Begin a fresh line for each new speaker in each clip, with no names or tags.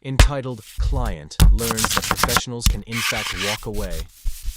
entitled Client Learns That Professionals Can in fact walk away.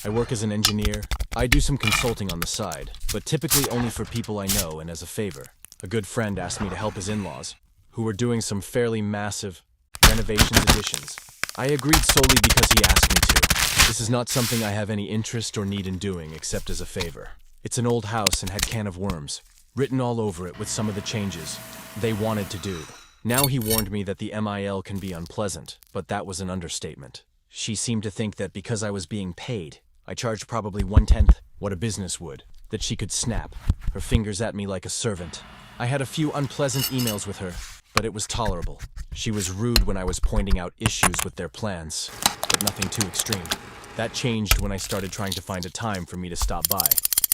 I work as an engineer. I do some consulting on the side, but typically only for people I know and as a favor. A good friend asked me to help his in-laws, who were doing some fairly massive renovations additions. I agreed solely because he asked me to. This is not something I have any interest or need in doing except as a favor. It's an old house and had can of worms written all over it with some of the changes they wanted to do. Now he warned me that the MIL can be unpleasant, but that was an understatement. She seemed to think that because I was being paid, I charged probably 1/10 what a business would, that she could snap her fingers at me like a servant. I had a few unpleasant emails with her, but it was tolerable. She was rude when I was pointing out issues with their plans, but nothing too extreme. That changed when I started trying to find a time for me to stop by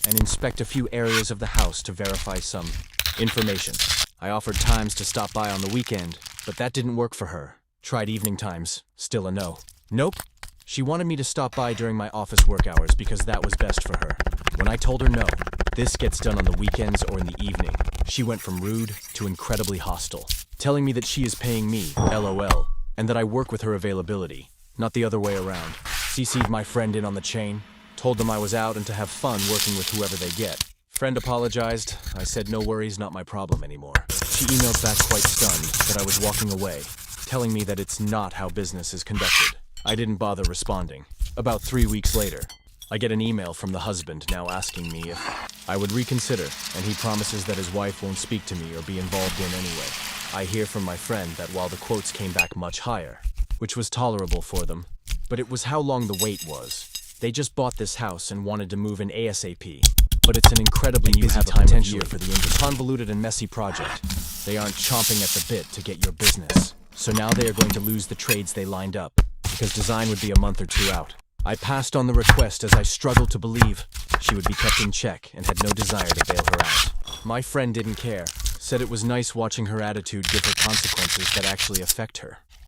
and inspect a few areas of the house to verify some information. I offered times to stop by on the weekend, but that didn't work for her. Tried evening times, still a no. Nope. She wanted me to stop by during my office work hours because that was best for her. When I told her no, this gets done on the weekends or in the evening, she went from rude to incredibly hostile, telling me that she is paying me, LOL, and that I work with her availability, not the other way around. CC'd my friend in on the chain, told them I was out and to have fun working with whoever they get. Friend apologized. I said no worries, not my problem anymore. She emailed back quite stunned that I was walking away, telling me that it's not how business is conducted. I didn't bother responding. About 3 weeks later, I get an email from the husband now asking me if I would reconsider, and he promises that his wife won't speak to me or be involved in anyway. I hear from my friend that while the quotes came back much higher, which was tolerable for them, but it was how long the wait was. They just bought this house and wanted to move in ASAP, but it's an incredibly busy time of year for the convoluted and messy project. They aren't chomping at the bit to get your business, so now they are going to lose the trades they lined up, because design would be a month or two out. I passed on the request as I struggled to believe she would be kept in check and had no desire to bail her out. My friend didn't care, said it was nice watching her attitude give her consequences that actually affect her.